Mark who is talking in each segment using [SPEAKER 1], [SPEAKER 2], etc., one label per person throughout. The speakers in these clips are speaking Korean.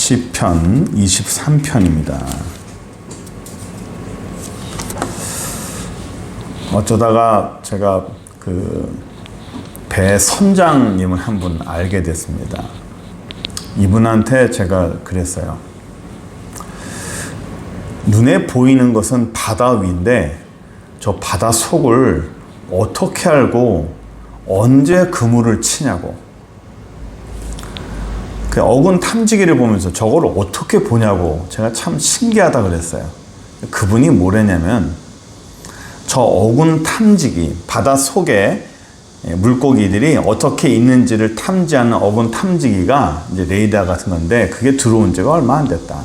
[SPEAKER 1] 시편 23편입니다. 어쩌다가 제가 배 선장님을 한 분 알게 됐습니다. 이분한테 제가 그랬어요. 눈에 보이는 것은 바다 위인데 저 바다 속을 어떻게 알고 언제 그물을 치냐고. 그 어군 탐지기를 보면서 저걸 어떻게 보냐고 제가 참 신기하다 그랬어요. 그분이 뭐랬냐면 저 어군 탐지기, 바다 속에 물고기들이 어떻게 있는지를 탐지하는 어군 탐지기가 이제 레이더 같은 건데 그게 들어온 지가 얼마 안 됐다.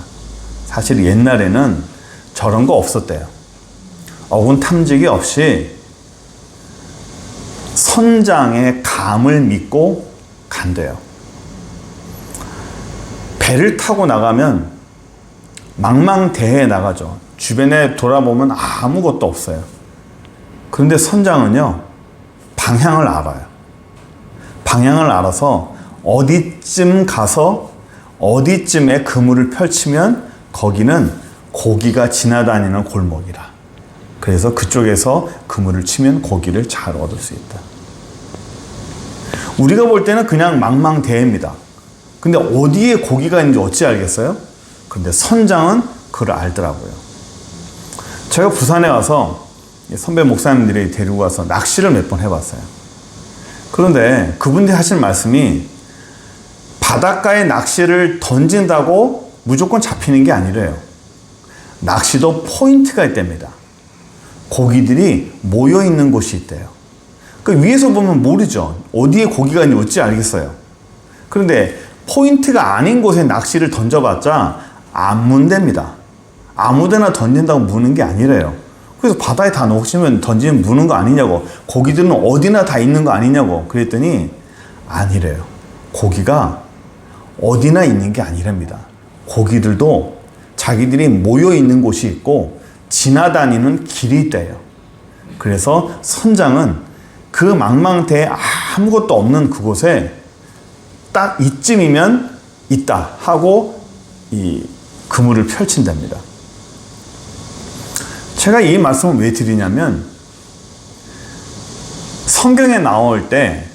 [SPEAKER 1] 사실 옛날에는 저런 거 없었대요. 어군 탐지기 없이 선장의 감을 믿고 간대요. 배를 타고 나가면 망망대해에 나가죠. 주변에 돌아보면 아무것도 없어요. 그런데 선장은요, 방향을 알아요. 방향을 알아서 어디쯤 가서 어디쯤에 그물을 펼치면 거기는 고기가 지나다니는 골목이라. 그래서 그쪽에서 그물을 치면 고기를 잘 얻을 수 있다. 우리가 볼 때는 그냥 망망대해입니다. 근데 어디에 고기가 있는지 어찌 알겠어요? 근데 선장은 그걸 알더라고요. 제가 부산에 와서 선배 목사님들이 데리고 와서 낚시를 몇 번 해봤어요. 그런데 그분들이 하시는 말씀이 바닷가에 낚시를 던진다고 무조건 잡히는 게 아니래요. 낚시도 포인트가 있답니다. 고기들이 모여있는 곳이 있대요. 그 위에서 보면 모르죠. 어디에 고기가 있는지 어찌 알겠어요. 그런데 포인트가 아닌 곳에 낚시를 던져봤자 안 문답니다. 아무데나 던진다고 무는 게 아니래요. 그래서 바다에 다 놓으시면 던지면 무는 거 아니냐고. 고기들은 어디나 다 있는 거 아니냐고. 그랬더니 아니래요. 고기가 어디나 있는 게 아니랍니다. 고기들도 자기들이 모여 있는 곳이 있고 지나다니는 길이 있대요. 그래서 선장은 그 망망대해 아무것도 없는 그곳에 딱 이쯤이면 있다 하고 이 그물을 펼친답니다. 제가 이 말씀을 왜 드리냐면 성경에 나올 때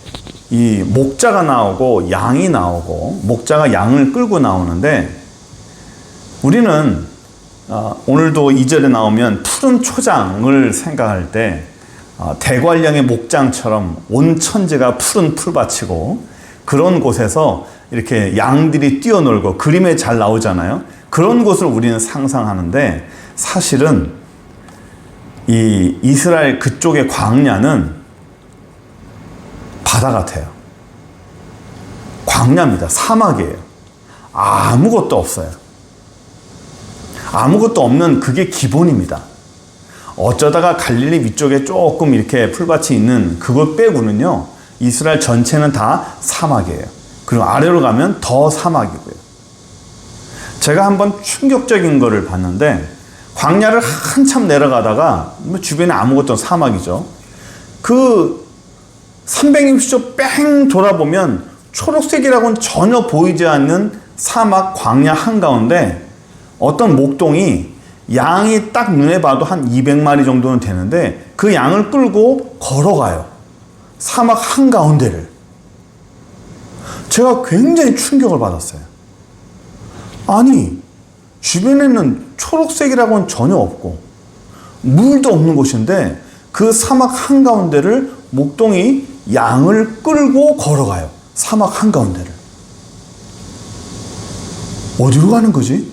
[SPEAKER 1] 이 목자가 나오고 양이 나오고 목자가 양을 끌고 나오는데 우리는 오늘도 2절에 나오면 푸른 초장을 생각할 때 대관령의 목장처럼 온 천지가 푸른 풀밭이고 그런 곳에서 이렇게 양들이 뛰어놀고 그림에 잘 나오잖아요. 그런 곳을 우리는 상상하는데 사실은 이 이스라엘 그쪽의 광야는 바다 같아요. 광야입니다. 사막이에요. 아무것도 없어요. 아무것도 없는 그게 기본입니다. 어쩌다가 갈릴리 위쪽에 조금 이렇게 풀밭이 있는 그것 빼고는요, 이스라엘 전체는 다 사막이에요. 그리고 아래로 가면 더 사막이고요. 제가 한번 충격적인 거를 봤는데 광야를 한참 내려가다가 주변에 아무것도 사막이죠. 그 360도 뺑 돌아보면 초록색이라고는 전혀 보이지 않는 사막 광야 한가운데 어떤 목동이 양이 딱 눈에 봐도 한 200마리 정도는 되는데 그 양을 끌고 걸어가요. 사막 한가운데를. 제가 굉장히 충격을 받았어요. 아니, 주변에는 초록색이라고는 전혀 없고 물도 없는 곳인데 그 사막 한가운데를 목동이 양을 끌고 걸어가요. 사막 한가운데를. 어디로 가는 거지?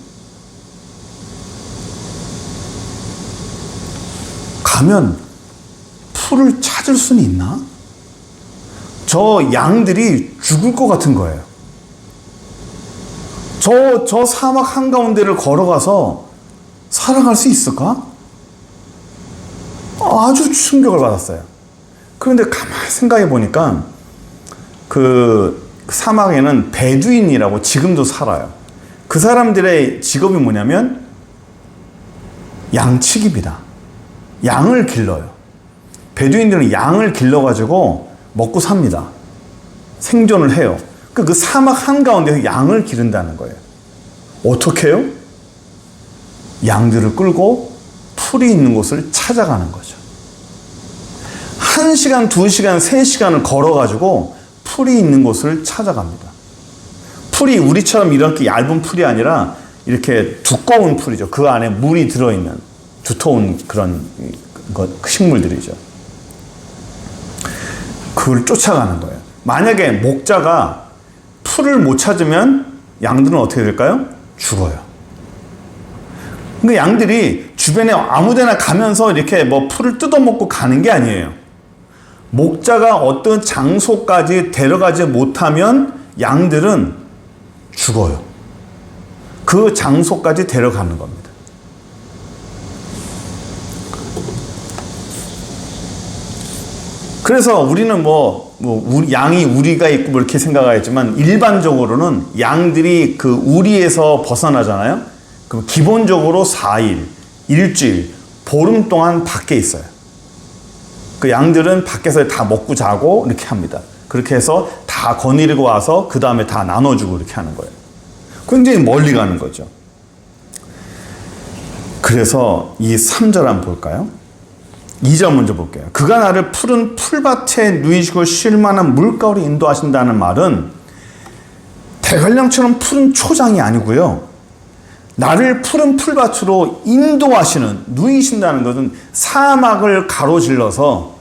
[SPEAKER 1] 가면 풀을 찾을 수는 있나? 저 양들이 죽을 것 같은 거예요. 저 사막 한가운데를 걸어가서 살아갈 수 있을까? 아주 충격을 받았어요. 그런데 가만히 생각해 보니까 그 사막에는 베두인이라고 지금도 살아요. 그 사람들의 직업이 뭐냐면 양치기입니다. 양을 길러요. 베두인들은 양을 길러가지고 먹고 삽니다. 생존을 해요. 그 사막 한가운데서 양을 기른다는 거예요. 어떻게 해요? 양들을 끌고 풀이 있는 곳을 찾아가는 거죠. 1시간, 2시간, 3시간을 걸어가지고 풀이 있는 곳을 찾아갑니다. 풀이 우리처럼 이렇게 얇은 풀이 아니라 이렇게 두꺼운 풀이죠. 그 안에 물이 들어있는 두터운 그런 식물들이죠. 그걸 쫓아가는 거예요. 만약에 목자가 풀을 못 찾으면 양들은 어떻게 될까요? 죽어요. 그러니까 양들이 주변에 아무데나 가면서 이렇게 뭐 풀을 뜯어먹고 가는 게 아니에요. 목자가 어떤 장소까지 데려가지 못하면 양들은 죽어요. 그 장소까지 데려가는 겁니다. 그래서 우리는 양이 우리가 있고 뭐 이렇게 생각하겠지만 일반적으로는 양들이 그 우리에서 벗어나잖아요. 그럼 기본적으로 4일, 일주일, 보름 동안 밖에 있어요. 그 양들은 밖에서 다 먹고 자고 이렇게 합니다. 그렇게 해서 다 거느리고 와서 그 다음에 다 나눠주고 이렇게 하는 거예요. 굉장히 멀리 가는 거죠. 그래서 이 3절 한번 볼까요? 2절 먼저 볼게요. 그가 나를 푸른 풀밭에 누이시고 쉴 만한 물가로 인도하신다는 말은 대관령처럼 푸른 초장이 아니고요. 나를 푸른 풀밭으로 인도하시는, 누이신다는 것은 사막을 가로질러서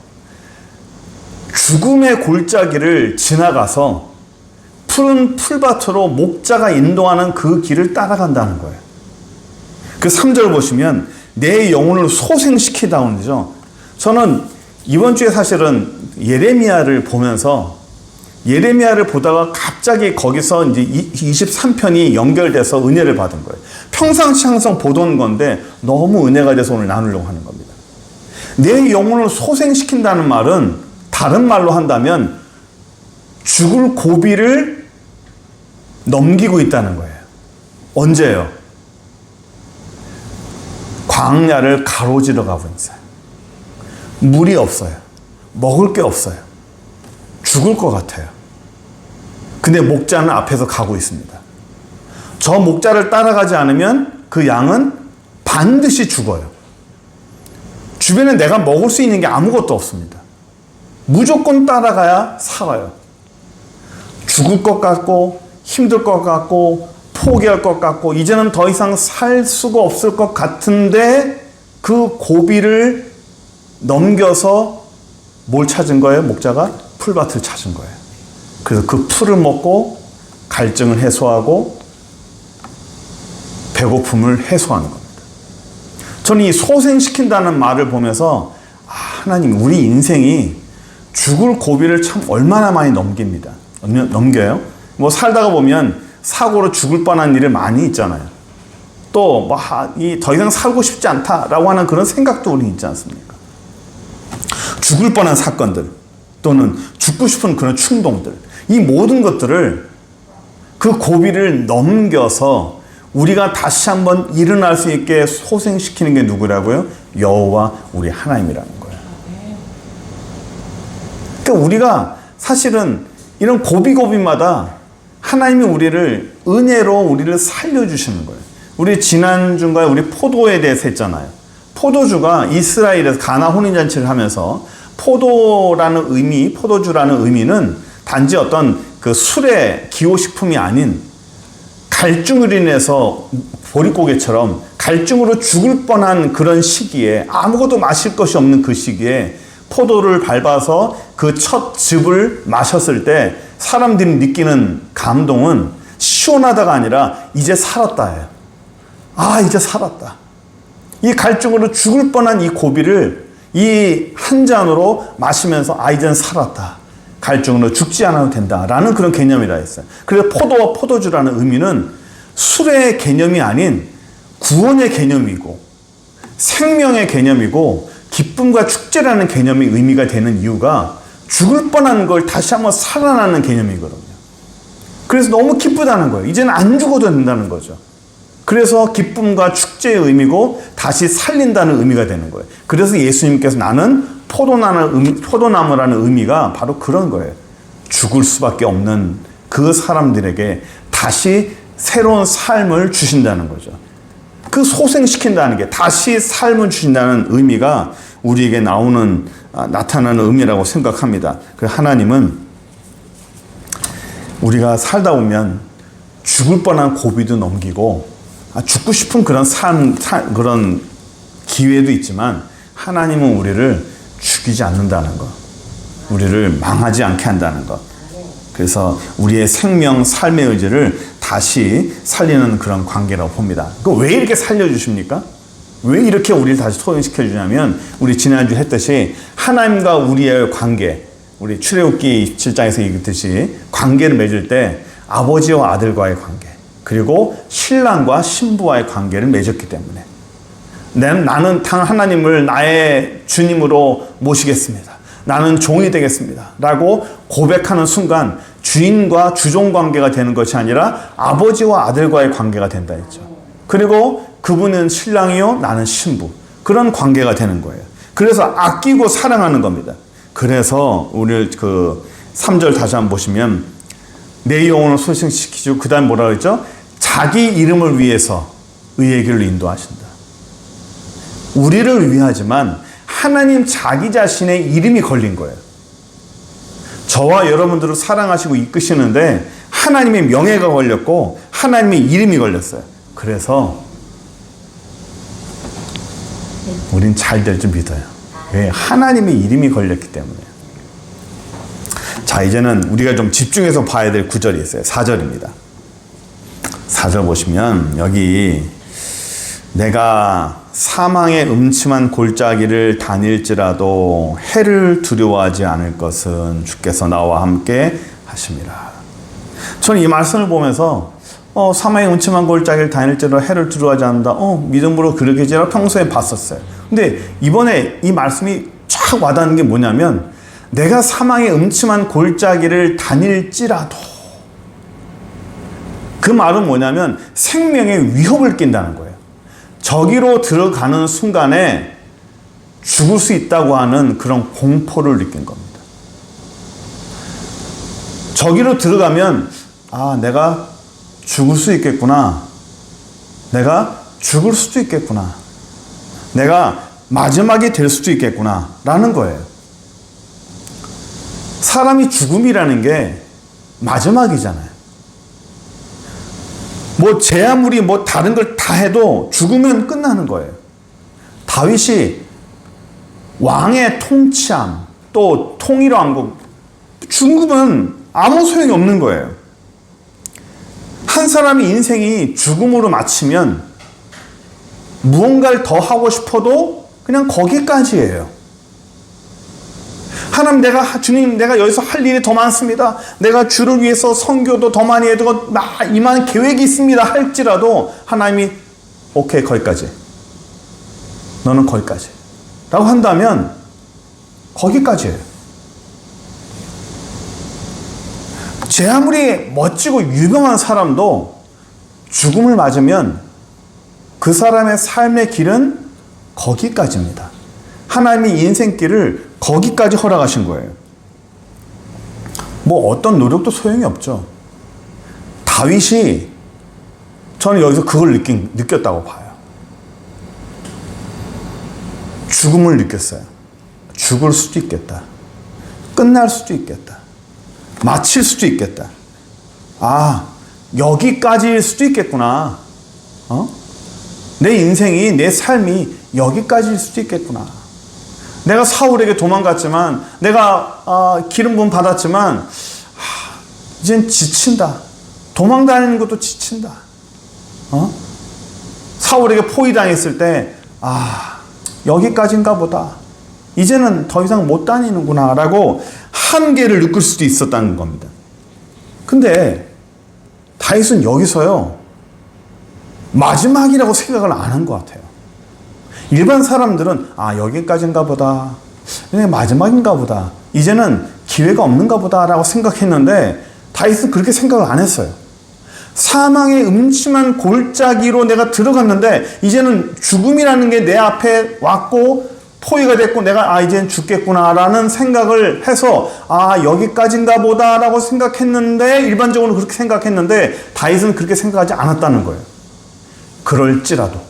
[SPEAKER 1] 죽음의 골짜기를 지나가서 푸른 풀밭으로 목자가 인도하는 그 길을 따라간다는 거예요. 그 3절 보시면 내 영혼을 소생시키다는 거죠. 저는 이번 주에 사실은 예레미야를 보면서 예레미야를 보다가 갑자기 거기서 이제 23편이 연결돼서 은혜를 받은 거예요. 평상시 항상 보던 건데 너무 은혜가 돼서 오늘 나누려고 하는 겁니다. 내 영혼을 소생시킨다는 말은 다른 말로 한다면 죽을 고비를 넘기고 있다는 거예요. 언제요? 광야를 가로지러 가고 있어요. 물이 없어요. 먹을 게 없어요. 죽을 것 같아요. 근데 목자는 앞에서 가고 있습니다. 저 목자를 따라가지 않으면 그 양은 반드시 죽어요. 주변에 내가 먹을 수 있는 게 아무것도 없습니다. 무조건 따라가야 살아요. 죽을 것 같고 힘들 것 같고 포기할 것 같고 이제는 더 이상 살 수가 없을 것 같은데 그 고비를 넘겨서 뭘 찾은 거예요? 목자가 풀밭을 찾은 거예요. 그래서 그 풀을 먹고 갈증을 해소하고 배고픔을 해소하는 겁니다. 저는 이 소생시킨다는 말을 보면서 하나님 우리 인생이 죽을 고비를 참 얼마나 많이 넘겨요. 뭐 살다가 보면 사고로 죽을 뻔한 일이 많이 있잖아요. 또 더 이상 살고 싶지 않다라고 하는 그런 생각도 우리 있지 않습니까? 죽을 뻔한 사건들 또는 죽고 싶은 그런 충동들, 이 모든 것들을 그 고비를 넘겨서 우리가 다시 한번 일어날 수 있게 소생시키는 게 누구라고요? 여호와 우리 하나님이라는 거예요. 그러니까 우리가 사실은 이런 고비고비마다 하나님이 우리를 은혜로 우리를 살려주시는 거예요. 우리 지난주인가에 우리 포도에 대해서 했잖아요. 포도주가 이스라엘에서 가나 혼인잔치를 하면서 포도주라는 의미는 단지 어떤 그 술의 기호식품이 아닌 갈증으로 인해서 보릿고개처럼 갈증으로 죽을 뻔한 그런 시기에 아무것도 마실 것이 없는 그 시기에 포도를 밟아서 그 첫 즙을 마셨을 때 사람들이 느끼는 감동은 시원하다가 아니라 이제 살았다예요. 이제 살았다. 이 갈증으로 죽을 뻔한 이 고비를 이 한 잔으로 마시면서 이제는 살았다. 갈증으로 죽지 않아도 된다라는 그런 개념이라 했어요. 그래서 포도와 포도주라는 의미는 술의 개념이 아닌 구원의 개념이고 생명의 개념이고 기쁨과 축제라는 개념이 의미가 되는 이유가 죽을 뻔한 걸 다시 한번 살아나는 개념이거든요. 그래서 너무 기쁘다는 거예요. 이제는 안 죽어도 된다는 거죠. 그래서 기쁨과 축제의 의미고 다시 살린다는 의미가 되는 거예요. 그래서 예수님께서 나는 포도나무라는 의미가 바로 그런 거예요. 죽을 수밖에 없는 그 사람들에게 다시 새로운 삶을 주신다는 거죠. 그 소생시킨다는 게 다시 삶을 주신다는 의미가 우리에게 나타나는 의미라고 생각합니다. 그 하나님은 우리가 살다 보면 죽을 뻔한 고비도 넘기고 죽고 싶은 그런 그런 기회도 있지만 하나님은 우리를 죽이지 않는다는 것, 우리를 망하지 않게 한다는 것. 그래서 우리의 생명, 삶의 의지를 다시 살리는 그런 관계라고 봅니다. 왜 이렇게 살려주십니까? 왜 이렇게 우리를 다시 소생시켜 주냐면, 우리 지난주 했듯이 하나님과 우리의 관계, 우리 출애굽기 27장에서 얘기했듯이 관계를 맺을 때 아버지와 아들과의 관계, 그리고 신랑과 신부와의 관계를 맺었기 때문에 나는 하나님을 나의 주님으로 모시겠습니다. 나는 종이 되겠습니다. 라고 고백하는 순간 주인과 주종 관계가 되는 것이 아니라 아버지와 아들과의 관계가 된다 했죠. 그리고 그분은 신랑이요, 나는 신부. 그런 관계가 되는 거예요. 그래서 아끼고 사랑하는 겁니다. 그래서 오늘 3절 다시 한번 보시면 내 영혼을 소생시키시고 그 다음 뭐라 그랬죠? 자기 이름을 위해서 의의 길로 인도하신다. 우리를 위하지만 하나님 자기 자신의 이름이 걸린 거예요. 저와 여러분들을 사랑하시고 이끄시는데 하나님의 명예가 걸렸고 하나님의 이름이 걸렸어요. 그래서 우린 잘 될 줄 믿어요. 왜? 하나님의 이름이 걸렸기 때문에. 자, 이제는 우리가 좀 집중해서 봐야 될 구절이 있어요. 4절입니다. 4절 보시면 여기 내가 사망의 음침한 골짜기를 다닐지라도 해를 두려워하지 않을 것은 주께서 나와 함께 하심이라. 저는 이 말씀을 보면서 사망의 음침한 골짜기를 다닐지라도 해를 두려워하지 않는다. 믿음으로 그렇게 제가 평소에 봤었어요. 근데 이번에 이 말씀이 쫙 와닿는 게 뭐냐면, 내가 사망의 음침한 골짜기를 다닐지라도, 그 말은 뭐냐면 생명의 위협을 낀다는 거예요. 저기로 들어가는 순간에 죽을 수 있다고 하는 그런 공포를 느낀 겁니다. 저기로 들어가면 내가 죽을 수 있겠구나. 내가 죽을 수도 있겠구나. 내가 마지막이 될 수도 있겠구나 라는 거예요. 사람이 죽음이라는 게 마지막이잖아요. 제 아무리 다른 걸 다 해도 죽으면 끝나는 거예요. 다윗이 왕의 통치함, 또 통일왕국, 죽음은 아무 소용이 없는 거예요. 한 사람의 인생이 죽음으로 마치면 무언가를 더 하고 싶어도 그냥 거기까지예요. 하나님, 주님, 내가 여기서 할 일이 더 많습니다. 내가 주를 위해서 선교도 더 많이 해두고 이만 계획이 있습니다 할지라도 하나님이 오케이, 거기까지. 너는 거기까지. 라고 한다면 거기까지예요. 제 아무리 멋지고 유명한 사람도 죽음을 맞으면 그 사람의 삶의 길은 거기까지입니다. 하나님이 인생길을 거기까지 허락하신 거예요. 어떤 노력도 소용이 없죠. 다윗이, 저는 여기서 그걸 느꼈다고 봐요. 죽음을 느꼈어요. 죽을 수도 있겠다. 끝날 수도 있겠다. 마칠 수도 있겠다. 여기까지일 수도 있겠구나. 내 인생이, 내 삶이 여기까지일 수도 있겠구나. 내가 사울에게 도망갔지만, 내가 기름 부음 받았지만, 이젠 지친다. 도망 다니는 것도 지친다. 사울에게 포위당했을 때, 여기까지인가 보다. 이제는 더 이상 못 다니는구나 라고 한계를 느낄 수도 있었다는 겁니다. 근데 다윗은 여기서요, 마지막이라고 생각을 안 한 것 같아요. 일반 사람들은 여기까지인가 보다. 그냥 마지막인가 보다. 이제는 기회가 없는가 보다 라고 생각했는데 다윗은 그렇게 생각을 안 했어요. 사망의 음침한 골짜기로 내가 들어갔는데 이제는 죽음이라는 게 내 앞에 왔고 포위가 됐고 내가 이젠 죽겠구나라는 생각을 해서 여기까지인가 보다라고 생각했는데, 일반적으로 그렇게 생각했는데 다윗은 그렇게 생각하지 않았다는 거예요. 그럴지라도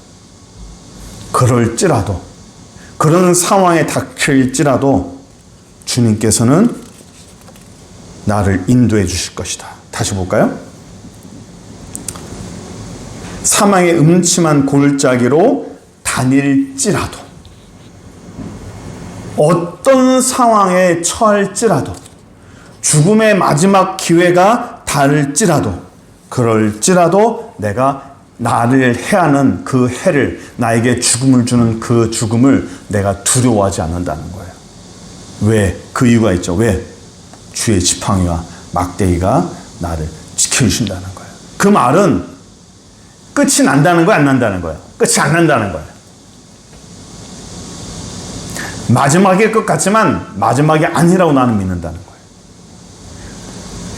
[SPEAKER 1] 그런 상황에 닥칠지라도 주님께서는 나를 인도해 주실 것이다. 다시 볼까요? 사망의 음침한 골짜기로 다닐지라도, 어떤 상황에 처할지라도, 죽음의 마지막 기회가 닿을지라도, 그럴지라도 내가 나를 해하는 그 해를, 나에게 죽음을 주는 그 죽음을 내가 두려워하지 않는다는 거예요. 왜? 그 이유가 있죠. 왜? 주의 지팡이와 막대기가 나를 지켜주신다는 거예요. 그 말은 끝이 난다는 거예요? 안 난다는 거예요? 끝이 안 난다는 거예요. 마지막일 것 같지만 마지막이 아니라고 나는 믿는다는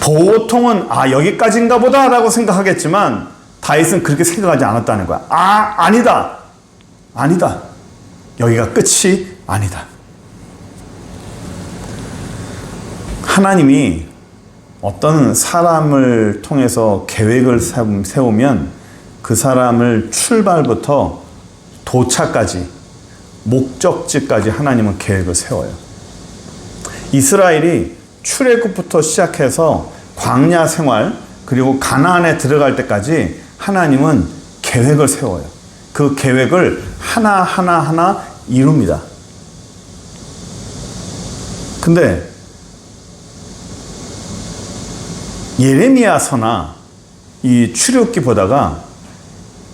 [SPEAKER 1] 거예요. 보통은 여기까지인가 보다 라고 생각하겠지만 다윗은 그렇게 생각하지 않았다는 거야. 아니다. 여기가 끝이 아니다. 하나님이 어떤 사람을 통해서 계획을 세우면 그 사람을 출발부터 도착까지, 목적지까지 하나님은 계획을 세워요. 이스라엘이 출애굽부터 시작해서 광야 생활, 그리고 가나안에 들어갈 때까지 하나님은 계획을 세워요. 그 계획을 하나하나 이룹니다. 근데 예레미야서나 이 출애굽기 보다가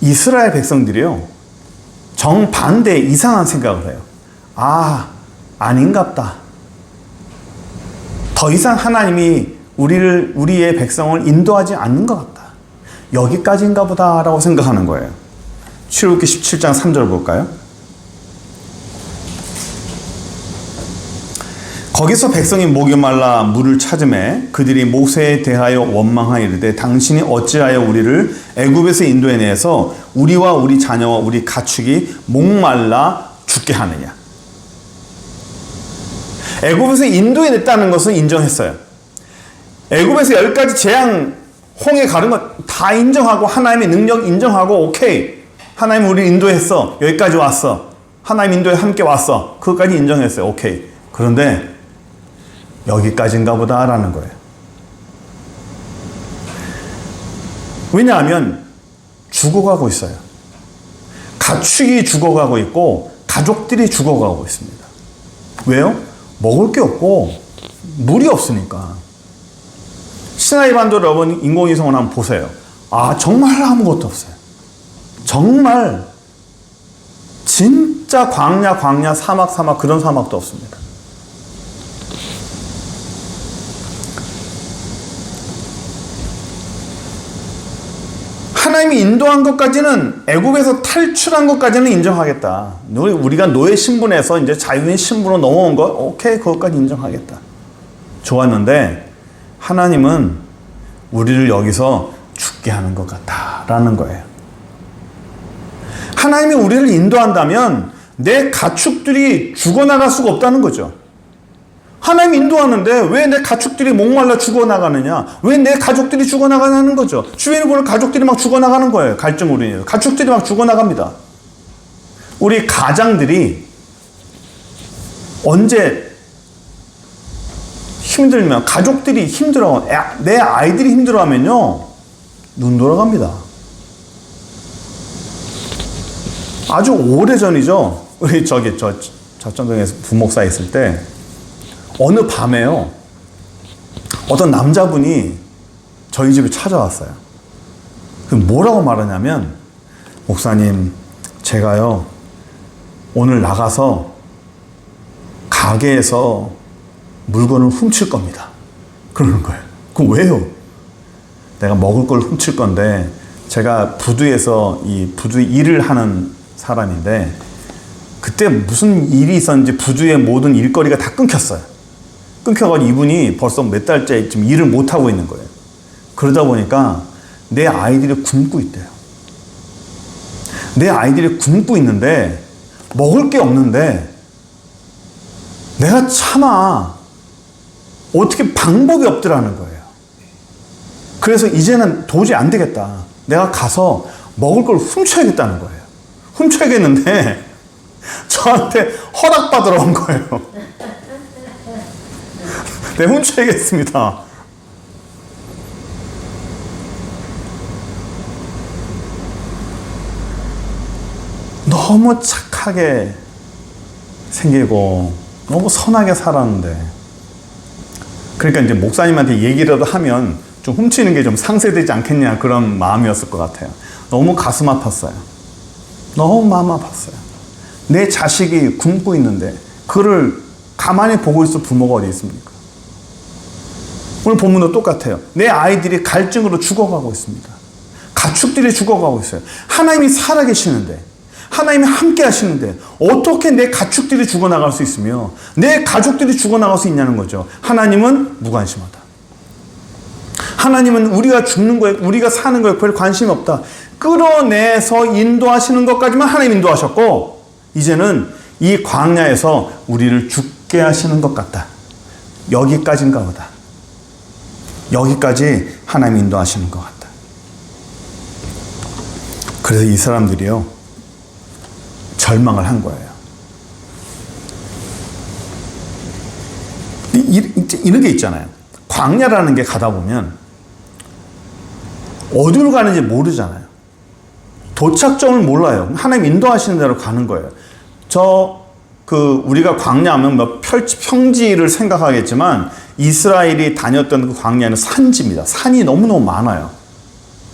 [SPEAKER 1] 이스라엘 백성들이요, 정반대 이상한 생각을 해요. 아닌갑다. 더 이상 하나님이 우리의 백성을 인도하지 않는 것 같다. 여기까지인가 보다라고 생각하는 거예요. 출애굽기 17장 3절 볼까요? 거기서 백성이 목이 말라 물을 찾음에 그들이 모세에 대하여 원망하이르되 당신이 어찌하여 우리를 애굽에서 인도해내서 우리와 우리 자녀와 우리 가축이 목말라 죽게 하느냐. 애굽에서 인도해냈다는 것은 인정했어요. 애굽에서 10가지 재앙, 홍해 가른 것 다 인정하고 하나님의 능력 인정하고, 오케이, 하나님 우리를 인도했어, 여기까지 왔어, 하나님 인도에 함께 왔어, 그것까지 인정했어요. 오케이. 그런데 여기까지인가 보다라는 거예요. 왜냐하면 죽어가고 있어요. 가축이 죽어가고 있고 가족들이 죽어가고 있습니다. 왜요? 먹을 게 없고 물이 없으니까. 시나이 반도 여러분 인공위성을 한번 보세요. 정말 아무것도 없어요. 정말 진짜 광야, 사막, 그런 사막도 없습니다. 하나님이 인도한 것까지는, 애굽에서 탈출한 것까지는 인정하겠다. 우리가 노예 신분에서 이제 자유인 신분으로 넘어온 거, 오케이, 그것까지 인정하겠다. 좋았는데 하나님은 우리를 여기서 죽게 하는 것 같다라는 거예요. 하나님이 우리를 인도한다면 내 가축들이 죽어나갈 수가 없다는 거죠. 하나님이 인도하는데 왜 내 가축들이 목말라 죽어나가느냐? 왜 내 가족들이 죽어나가냐는 거죠. 주변에 보는 가족들이 막 죽어나가는 거예요. 갈증으로 인해서. 가축들이 막 죽어나갑니다. 우리 가장들이 언제 힘들면, 가족들이 힘들어, 내 아이들이 힘들어하면요, 눈 돌아갑니다. 아주 오래전이죠. 우리 저천동에서 부목사 있을 때 어느 밤에요, 어떤 남자분이 저희 집에 찾아왔어요. 뭐라고 말하냐면, 목사님, 제가요 오늘 나가서 가게에서 물건을 훔칠 겁니다. 그러는 거예요. 그럼 왜요? 내가 먹을 걸 훔칠 건데, 제가 부두에서 이 부두 일을 하는 사람인데, 그때 무슨 일이 있었는지 부두의 모든 일거리가 다 끊겼어요. 끊겨가지고 이분이 벌써 몇 달째 지금 일을 못하고 있는 거예요. 그러다 보니까 내 아이들이 굶고 있대요. 내 아이들이 굶고 있는데 먹을 게 없는데 내가 차마 어떻게 방법이 없더라는 거예요. 그래서 이제는 도저히 안 되겠다. 내가 가서 먹을 걸 훔쳐야겠다는 거예요. 훔쳐야겠는데 저한테 허락받으러 온 거예요. 네, 훔쳐야겠습니다. 너무 착하게 생기고 너무 선하게 살았는데, 그러니까 이제 목사님한테 얘기라도 하면 좀 훔치는 게 좀 상쇄되지 않겠냐, 그런 마음이었을 것 같아요. 너무 가슴 아팠어요. 너무 마음 아팠어요. 내 자식이 굶고 있는데 그를 가만히 보고 있을 부모가 어디 있습니까? 오늘 본문도 똑같아요. 내 아이들이 갈증으로 죽어가고 있습니다. 가축들이 죽어가고 있어요. 하나님이 살아계시는데, 하나님이 함께 하시는데 어떻게 내 가축들이 죽어나갈 수 있으며 내 가족들이 죽어나갈 수 있냐는 거죠. 하나님은 무관심하다. 하나님은 우리가 죽는 거에, 우리가 사는 거에 별 관심이 없다. 끌어내서 인도하시는 것까지만 하나님 인도하셨고, 이제는 이 광야에서 우리를 죽게 하시는 것 같다. 여기까지인가 보다. 여기까지 하나님 인도하시는 것 같다. 그래서 이 사람들이요, 절망을 한 거예요. 이런 게 있잖아요. 광야라는 게 가다 보면 어디로 가는지 모르잖아요. 도착점을 몰라요. 하나님 인도하시는 대로 가는 거예요. 우리가 광야하면 뭐 평지를 생각하겠지만 이스라엘이 다녔던 그 광야는 산지입니다. 산이 너무너무 많아요.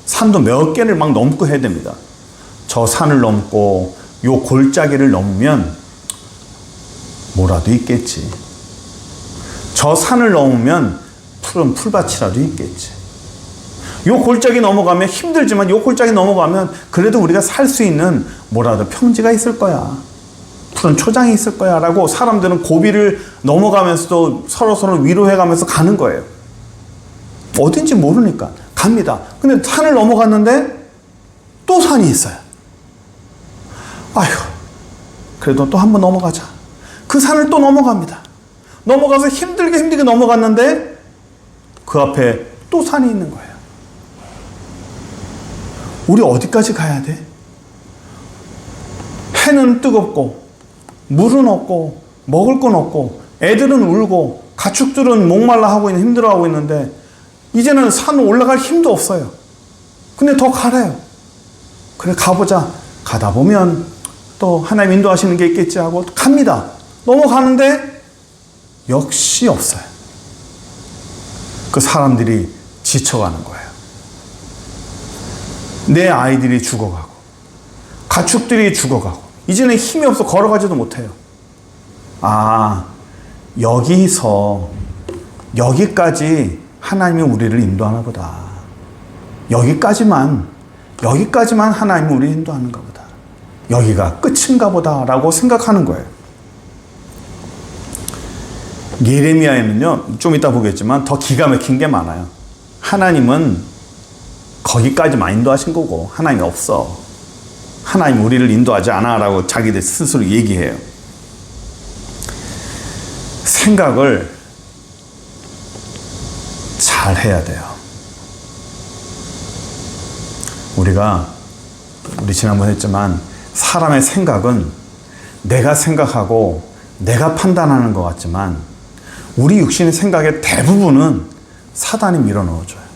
[SPEAKER 1] 산도 몇 개를 막 넘고 해야 됩니다. 저 산을 넘고 요 골짜기를 넘으면 뭐라도 있겠지. 저 산을 넘으면 푸른 풀밭이라도 있겠지. 요 골짜기 넘어가면 힘들지만 요 골짜기 넘어가면 그래도 우리가 살 수 있는 뭐라도 평지가 있을 거야. 푸른 초장이 있을 거야. 라고 사람들은 고비를 넘어가면서도 서로 위로해가면서 가는 거예요. 어딘지 모르니까 갑니다. 근데 산을 넘어갔는데 또 산이 있어요. 아휴, 그래도 또 한번 넘어가자. 그 산을 또 넘어갑니다. 넘어가서 힘들게 넘어갔는데 그 앞에 또 산이 있는 거예요. 우리 어디까지 가야 돼? 해는 뜨겁고 물은 없고 먹을 건 없고 애들은 울고 가축들은 목말라 하고 있는, 힘들어하고 있는데 이제는 산 올라갈 힘도 없어요. 근데 더 가래요. 그래, 가보자. 가다 보면 또 하나님 인도하시는 게 있겠지 하고 갑니다. 넘어가는데 역시 없어요. 그 사람들이 지쳐가는 거예요. 내 아이들이 죽어가고 가축들이 죽어가고 이제는 힘이 없어 걸어가지도 못해요. 아, 여기까지 하나님이 우리를 인도하나 보다. 여기까지만 하나님이 우리를 인도하는가 보다. 여기가 끝인가 보다 라고 생각하는 거예요. 예레미야에는요, 좀 이따 보겠지만 더 기가 막힌 게 많아요. 하나님은 거기까지만 인도하신 거고 하나님이 없어. 하나님 우리를 인도하지 않아 라고 자기들 스스로 얘기해요. 생각을 잘 해야 돼요. 우리 지난번에 했지만 사람의 생각은 내가 생각하고 내가 판단하는 것 같지만 우리 육신의 생각의 대부분은 사단이 밀어넣어줘요.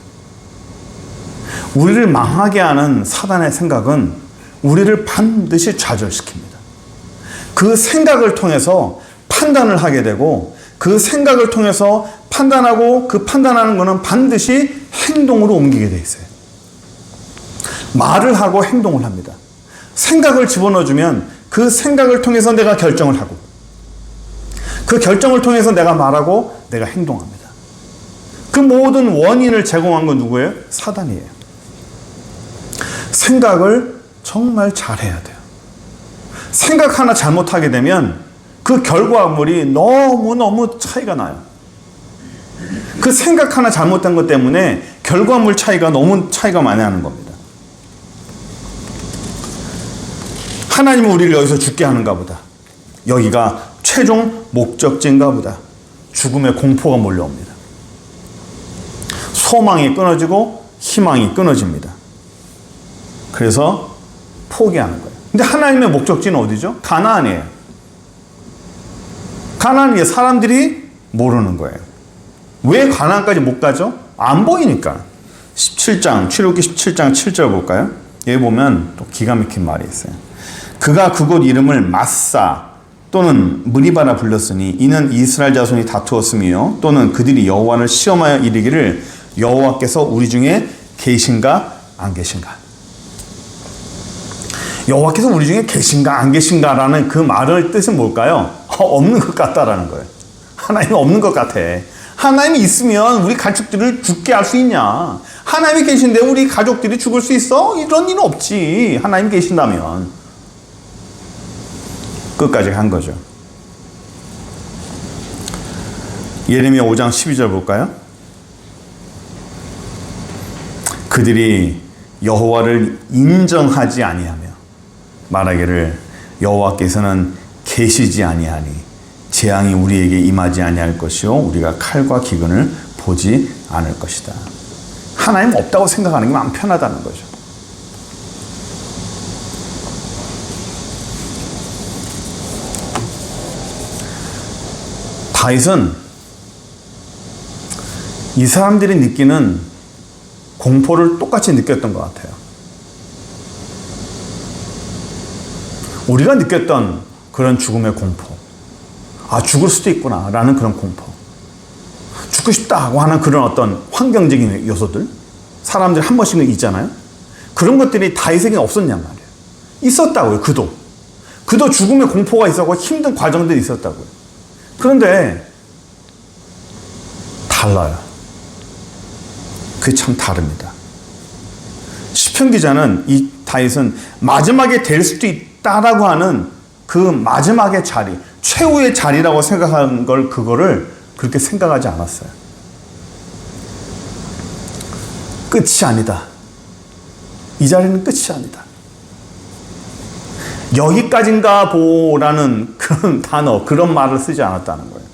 [SPEAKER 1] 우리를 망하게 하는 사단의 생각은 우리를 반드시 좌절시킵니다. 그 생각을 통해서 판단을 하게 되고 그 생각을 통해서 판단하고 그 판단하는 것은 반드시 행동으로 옮기게 돼 있어요. 말을 하고 행동을 합니다. 생각을 집어넣어주면 그 생각을 통해서 내가 결정을 하고 그 결정을 통해서 내가 말하고 내가 행동합니다. 그 모든 원인을 제공한 건 누구예요? 사단이에요. 생각을 정말 잘해야 돼요. 생각 하나 잘못하게 되면 그 결과물이 너무너무 차이가 나요. 그 생각 하나 잘못된 것 때문에 결과물 차이가 너무 차이가 많이 나는 겁니다. 하나님은 우리를 여기서 죽게 하는가 보다. 여기가 최종 목적지인가 보다. 죽음의 공포가 몰려옵니다. 소망이 끊어지고 희망이 끊어집니다. 그래서 포기하는 거예요. 근데 하나님의 목적지는 어디죠? 가나안이에요. 가나안에 사람들이 모르는 거예요. 왜 가나안까지 못 가죠? 안 보이니까. 17장, 출애굽기 17장 7절 볼까요? 여기 보면 또 기가 막힌 말이 있어요. 그가 그곳 이름을 마사 또는 무리바라 불렀으니 이는 이스라엘 자손이 다투었으며 또는 그들이 여호와를 시험하여 이르기를 여호와께서 우리 중에 계신가 안 계신가. 여호와께서 우리 중에 계신가 안 계신가라는 그 말의 뜻은 뭘까요? 없는 것 같다라는 거예요. 하나님이 없는 것 같아. 하나님이 있으면 우리 가족들을 죽게 할 수 있냐? 하나님이 계신데 우리 가족들이 죽을 수 있어? 이런 일은 없지. 하나님이 계신다면. 끝까지 간 거죠. 예레미야 5장 12절 볼까요? 그들이 여호와를 인정하지 아니하며 말하기를 여호와께서는 계시지 아니하니 재앙이 우리에게 임하지 아니할 것이요 우리가 칼과 기근을 보지 않을 것이다. 하나님 없다고 생각하는 게 마음 편하다는 거죠. 다윗은 이 사람들이 느끼는 공포를 똑같이 느꼈던 것 같아요. 우리가 느꼈던 그런 죽음의 공포. 아, 죽을 수도 있구나 라는 그런 공포. 죽고 싶다고 하는 그런 어떤 환경적인 요소들. 사람들 한 번씩은 있잖아요. 그런 것들이 다윗에게 없었냔 말이에요. 있었다고요. 그도 죽음의 공포가 있었고 힘든 과정들이 있었다고요. 그런데 달라요. 그게 참 다릅니다. 시편 기자는 이 다윗은 마지막에 될 수도 있다라고 하는 그 마지막의 자리, 최후의 자리라고 생각한 그거를 그렇게 생각하지 않았어요. 끝이 아니다. 이 자리는 끝이 아니다. 여기까지인가 보라는 그런 단어, 그런 말을 쓰지 않았다는 거예요.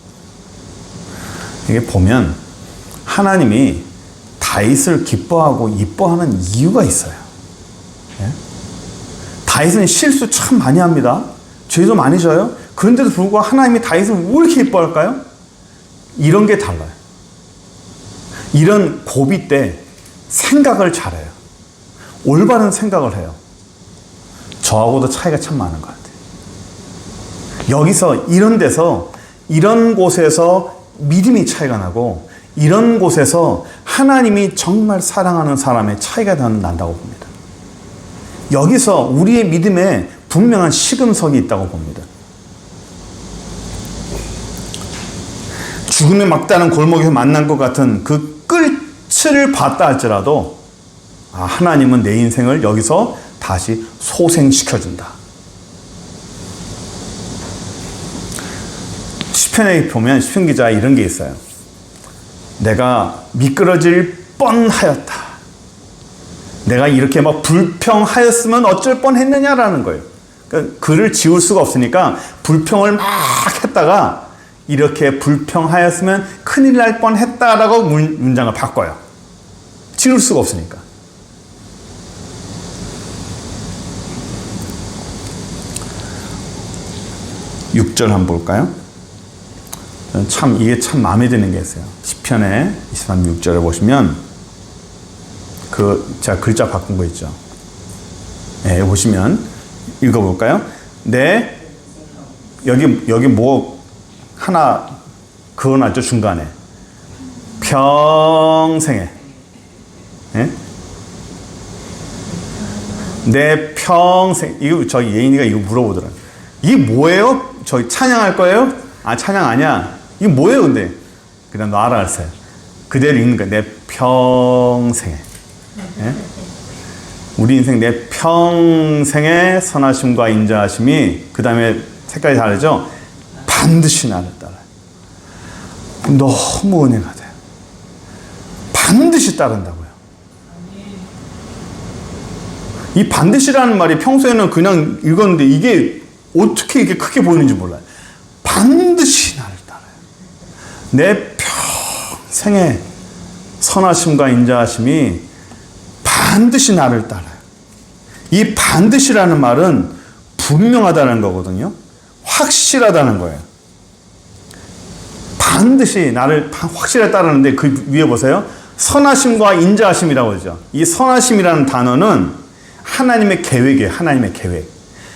[SPEAKER 1] 이게 보면 하나님이 다윗을 기뻐하고 이뻐하는 이유가 있어요. 예? 다윗은 실수 참 많이 합니다. 죄도 많이 져요. 그런데도 불구하고 하나님이 다윗을 왜 이렇게 이뻐할까요? 이런 게 달라요. 이런 고비 때 생각을 잘해요. 올바른 생각을 해요. 저하고도 차이가 참 많은 것 같아요. 여기서 이런 데서 이런 곳에서 믿음이 차이가 나고 이런 곳에서 하나님이 정말 사랑하는 사람의 차이가 난다고 봅니다. 여기서 우리의 믿음에 분명한 시금석이 있다고 봅니다. 죽음의 막다른 골목에서 만난 것 같은 그 끝을 봤다 할지라도 하나님은 내 인생을 여기서 다시 소생시켜준다. 시편에 보면 시편 기자에 이런 게 있어요. 내가 미끄러질 뻔하였다. 내가 이렇게 막 불평하였으면 어쩔 뻔했느냐라는 거예요. 그러니까 글을 지울 수가 없으니까 불평을 막 했다가 이렇게 불평하였으면 큰일 날 뻔했다라고 문장을 바꿔요. 지울 수가 없으니까. (6절) 한번 볼까요? 이게 참 마음에 드는 게 있어요. 시편의 23장 6절에 보시면 제가 글자 바꾼 거 있죠. 네, 보시면 읽어볼까요? 여기 뭐 하나 그어놨죠, 중간에. 평생에. 네? 내 평생. 이거 저희 예인이가 이거 물어보더라고요. 이게 뭐예요? 저희 찬양할 거예요? 찬양 아니야. 이게 뭐예요, 근데? 그냥 너 알아봤어요. 그대로 읽는 거야. 내 평생에. 예? 우리 인생 내 평생의 선하심과 인자하심이, 그 다음에 색깔이 다르죠? 반드시 나를 따라요. 너무 은혜가 돼요. 반드시 따른다고요. 이 반드시라는 말이 평소에는 그냥 읽었는데 이게 어떻게 이렇게 크게 보이는지 몰라요. 반드시 나를 따라요. 내 평생의 선하심과 인자하심이 반드시 나를 따라요. 이 반드시라는 말은 분명하다는 거거든요. 확실하다는 거예요. 반드시 나를 확실하게 따르는데 그 위에 보세요. 선하심과 인자하심이라고 하죠. 이 선하심이라는 단어는 하나님의 계획이에요. 하나님의 계획.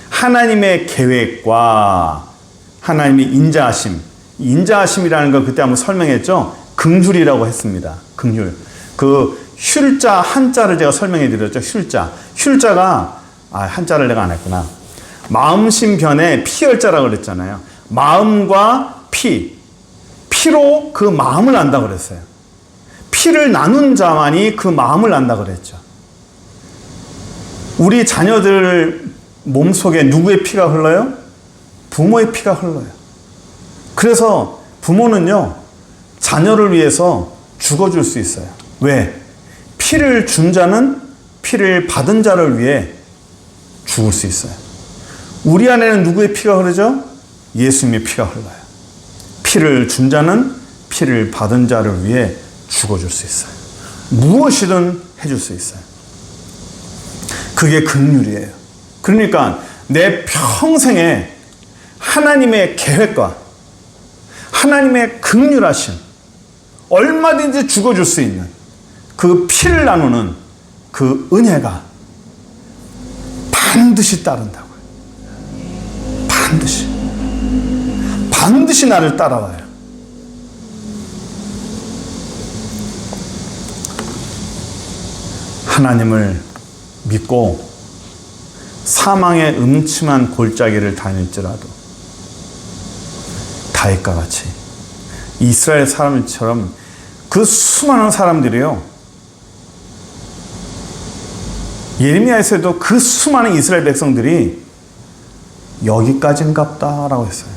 [SPEAKER 1] 하나님의 계획과 하나님의 인자하심. 인자하심이라는 걸 그때 한번 설명했죠. 긍휼이라고 했습니다. 긍휼. 그 휼자 한자를 제가 설명해 드렸죠. 휼자가 한자를 내가 안 했구나. 마음심변에 피열자라고 그랬잖아요. 마음과 피로 그 마음을 안다고 그랬어요. 피를 나눈 자만이 그 마음을 안다고 그랬죠. 우리 자녀들 몸속에 누구의 피가 흘러요? 부모의 피가 흘러요. 그래서 부모는요, 자녀를 위해서 죽어줄 수 있어요. 왜? 피를 준 자는 피를 받은 자를 위해 죽을 수 있어요. 우리 안에는 누구의 피가 흐르죠? 예수님의 피가 흘러요. 피를 준 자는 피를 받은 자를 위해 죽어줄 수 있어요. 무엇이든 해줄 수 있어요. 그게 긍휼이에요. 그러니까 내 평생에 하나님의 계획과 하나님의 긍휼하심, 얼마든지 죽어줄 수 있는 그 피를 나누는 그 은혜가 반드시 따른다고요. 반드시 나를 따라와요. 하나님을 믿고 사망의 음침한 골짜기를 다닐지라도 다윗과 같이 이스라엘 사람들처럼 그 수많은 사람들이요, 예레미야에서도 그 수많은 이스라엘 백성들이 여기까지인갑다라고 했어요.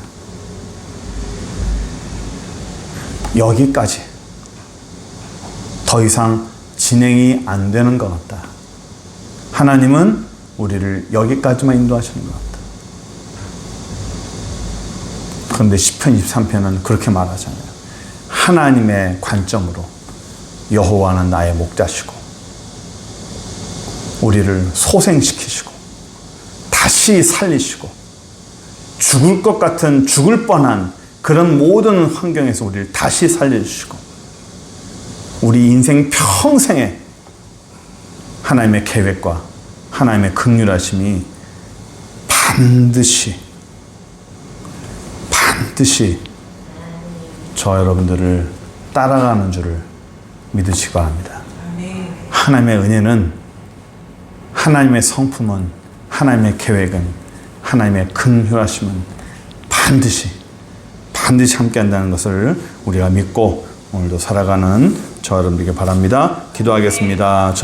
[SPEAKER 1] 여기까지. 더 이상 진행이 안 되는 것 같다. 하나님은 우리를 여기까지만 인도하시는 것 같다. 그런데 시편 23편은 그렇게 말하잖아요. 하나님의 관점으로 여호와는 나의 목자시고 우리를 소생시키시고 다시 살리시고 죽을 것 같은, 죽을 뻔한 그런 모든 환경에서 우리를 다시 살려주시고 우리 인생 평생에 하나님의 계획과 하나님의 긍휼하심이 반드시 저 여러분들을 따라가는 줄을 믿으시기 바랍니다. 하나님의 은혜는, 하나님의 성품은, 하나님의 계획은, 하나님의 긍휼하심은 반드시 함께한다는 것을 우리가 믿고 오늘도 살아가는 저 여러분들에게 바랍니다. 기도하겠습니다.